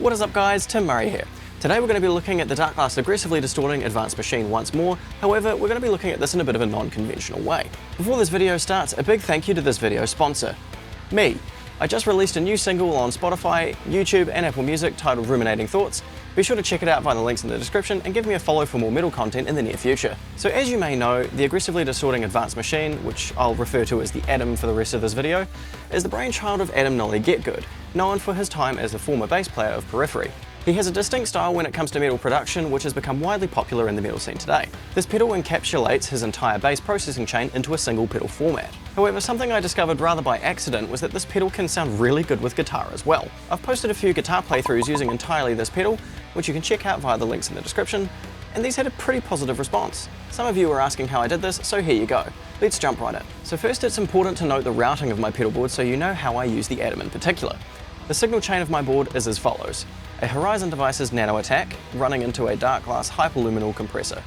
What is up guys, Tim Murray here. Today we're going to be looking at the Darkglass Aggressively Distorting Advanced Machine once more, however we're going to be looking at this in a bit of a non-conventional way. Before this video starts, a big thank you to this video sponsor, me. I just released a new single on Spotify, YouTube and Apple Music titled Ruminating Thoughts. Be sure to check it out via the links in the description and give me a follow for more metal content in the near future. So as you may know, the Aggressively Distorting Advanced Machine, which I'll refer to as the Adam for the rest of this video, is the brainchild of Adam Nolly Getgood, known for his time as the former bass player of Periphery. He has a distinct style when it comes to metal production, which has become widely popular in the metal scene today. This pedal encapsulates his entire bass processing chain into a single pedal format. However, something I discovered rather by accident was that this pedal can sound really good with guitar as well. I've posted a few guitar playthroughs using entirely this pedal, which you can check out via the links in the description, and these had a pretty positive response. Some of you were asking how I did this, so here you go. Let's jump right in. So first, it's important to note the routing of my pedal board so you know how I use the Adam in particular. The signal chain of my board is as follows. A Horizon Devices Nano attack running into a Darkglass hyperluminal compressor,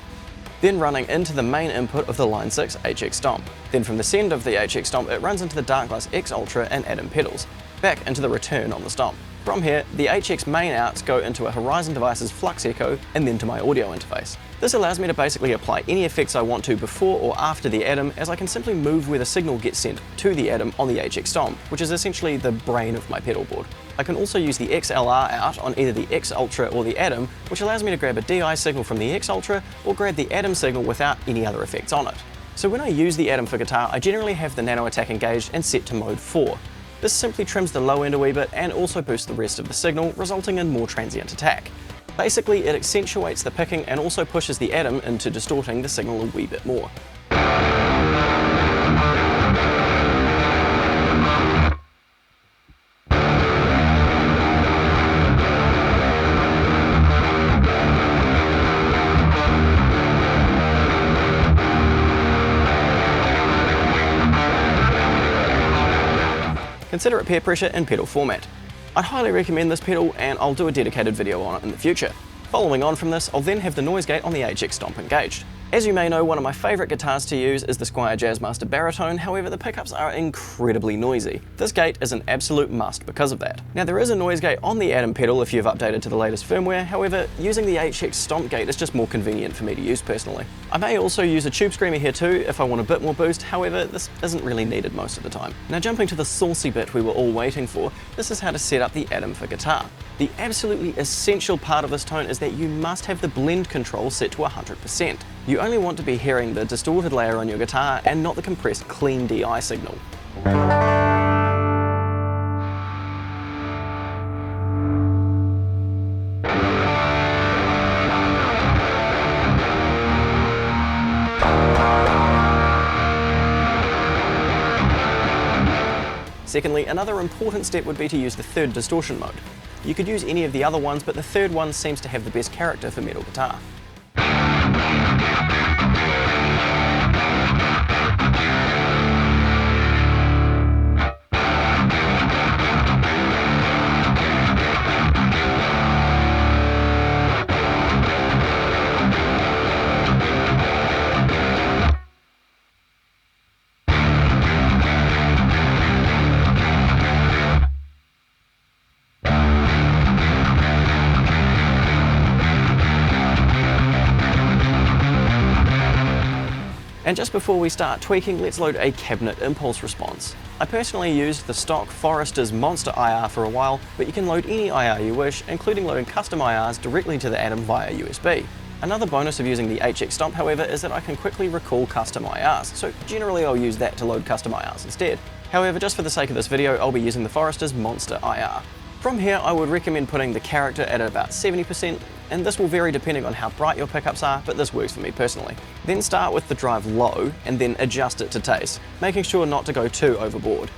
then running into the main input of the Line 6 HX Stomp. Then from the send of the HX Stomp it runs into the Darkglass X Ultra and Adam pedals, back into the return on the Stomp. From here, the HX main outs go into a Horizon Devices Flux Echo and then to my audio interface. This allows me to basically apply any effects I want to before or after the Adam, as I can simply move where the signal gets sent to the Adam on the HX Stomp, which is essentially the brain of my pedal board. I can also use the XLR out on either the X Ultra or the Adam, which allows me to grab a DI signal from the X Ultra or grab the Adam signal without any other effects on it. So when I use the Adam for guitar, I generally have the Nano attack engaged and set to mode 4. This simply trims the low end a wee bit and also boosts the rest of the signal, resulting in more transient attack. Basically, it accentuates the picking and also pushes the Adam into distorting the signal a wee bit more. Consider it peer pressure in pedal format. I'd highly recommend this pedal and I'll do a dedicated video on it in the future. Following on from this, I'll then have the noise gate on the HX Stomp engaged. As you may know, one of my favourite guitars to use is the Squier Jazzmaster Baritone, however the pickups are incredibly noisy. This gate is an absolute must because of that. Now there is a noise gate on the Adam pedal if you've updated to the latest firmware, however using the HX Stomp gate is just more convenient for me to use personally. I may also use a tube screamer here too if I want a bit more boost, however this isn't really needed most of the time. Now jumping to the saucy bit we were all waiting for, this is how to set up the Adam for guitar. The absolutely essential part of this tone is that you must have the blend control set to 100%. You only want to be hearing the distorted layer on your guitar and not the compressed clean DI signal. Secondly, another important step would be to use the third distortion mode. You could use any of the other ones, but the third one seems to have the best character for metal guitar. And just before we start tweaking, let's load a cabinet impulse response. I personally used the stock Forester's Monster IR for a while, but you can load any IR you wish, including loading custom IRs directly to the Adam via USB. Another bonus of using the HX Stomp, however, is that I can quickly recall custom IRs, so generally I'll use that to load custom IRs instead. However, just for the sake of this video, I'll be using the Forester's Monster IR. From here, I would recommend putting the character at about 70%, and this will vary depending on how bright your pickups are, but this works for me personally. Then start with the drive low, and then adjust it to taste, making sure not to go too overboard.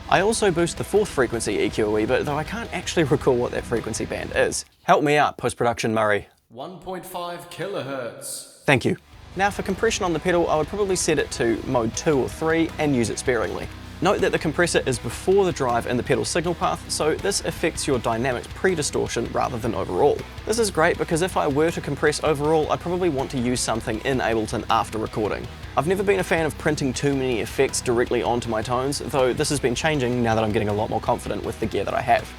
I also boost the fourth frequency EQ a wee bit, though I can't actually recall what that frequency band is. Help me out, post-production Murray. 1.5 kilohertz. Thank you. Now for compression on the pedal, I would probably set it to mode 2 or 3 and use it sparingly. Note that the compressor is before the drive in the pedal signal path, so this affects your dynamics pre-distortion rather than overall. This is great because if I were to compress overall, I'd probably want to use something in Ableton after recording. I've never been a fan of printing too many effects directly onto my tones, though this has been changing now that I'm getting a lot more confident with the gear that I have.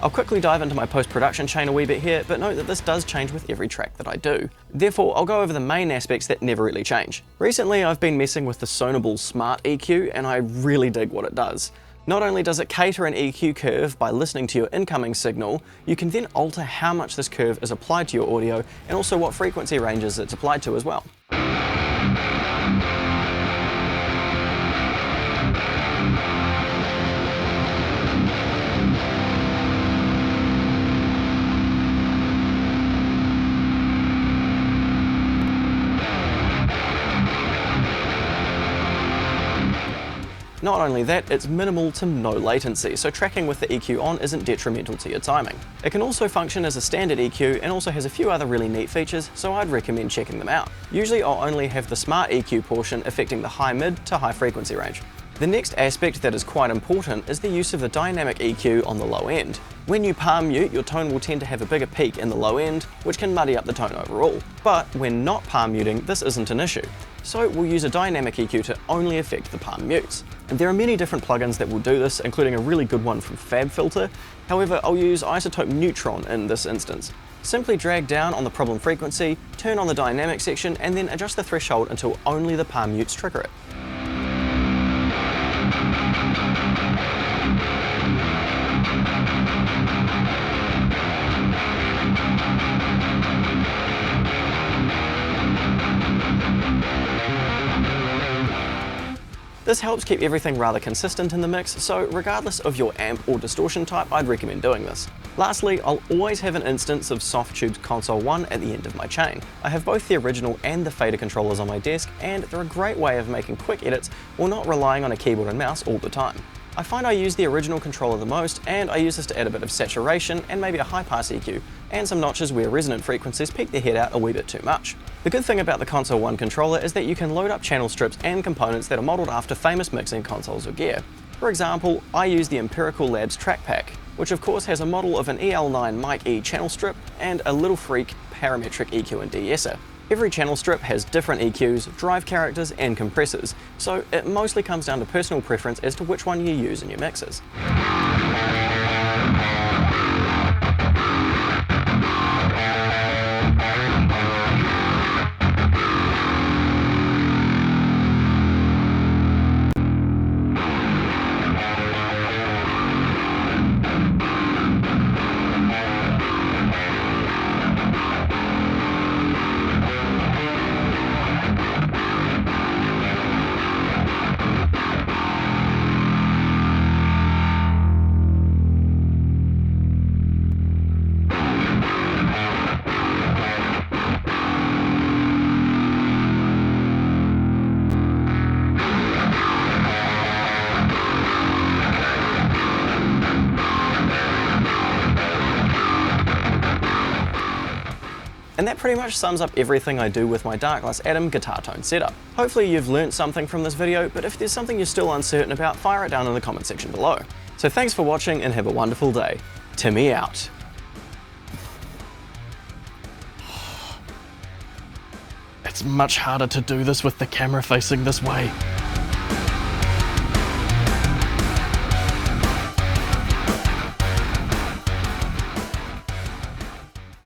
I'll quickly dive into my post-production chain a wee bit here, but note that this does change with every track that I do. Therefore, I'll go over the main aspects that never really change. Recently, I've been messing with the Sonable Smart EQ, and I really dig what it does. Not only does it cater an EQ curve by listening to your incoming signal, you can then alter how much this curve is applied to your audio, and also what frequency ranges it's applied to as well. Not only that, it's minimal to no latency, so tracking with the EQ on isn't detrimental to your timing. It can also function as a standard EQ and also has a few other really neat features, so I'd recommend checking them out. Usually I'll only have the Smart EQ portion affecting the high mid to high frequency range. The next aspect that is quite important is the use of the dynamic EQ on the low end. When you palm mute, your tone will tend to have a bigger peak in the low end, which can muddy up the tone overall. But when not palm muting, this isn't an issue. So we'll use a dynamic EQ to only affect the palm mutes. And there are many different plugins that will do this, including a really good one from FabFilter. However, I'll use Isotope Neutron in this instance. Simply drag down on the problem frequency, turn on the dynamic section, and then adjust the threshold until only the palm mutes trigger it. This helps keep everything rather consistent in the mix, so regardless of your amp or distortion type, I'd recommend doing this. Lastly, I'll always have an instance of Softtube's Console 1 at the end of my chain. I have both the original and the fader controllers on my desk, and they're a great way of making quick edits while not relying on a keyboard and mouse all the time. I find I use the original controller the most, and I use this to add a bit of saturation and maybe a high pass EQ, and some notches where resonant frequencies peak their head out a wee bit too much. The good thing about the Console 1 controller is that you can load up channel strips and components that are modelled after famous mixing consoles or gear. For example, I use the Empirical Labs Track Pack, which of course has a model of an EL9 Mic E channel strip and a Little Freak parametric EQ and de-esser. Every channel strip has different EQs, drive characters, and compressors, so it mostly comes down to personal preference as to which one you use in your mixes. And that pretty much sums up everything I do with my Darkglass Atom guitar tone setup. Hopefully you've learnt something from this video, but if there's something you're still uncertain about, fire it down in the comment section below. So thanks for watching and have a wonderful day. Timmy out. It's much harder to do this with the camera facing this way.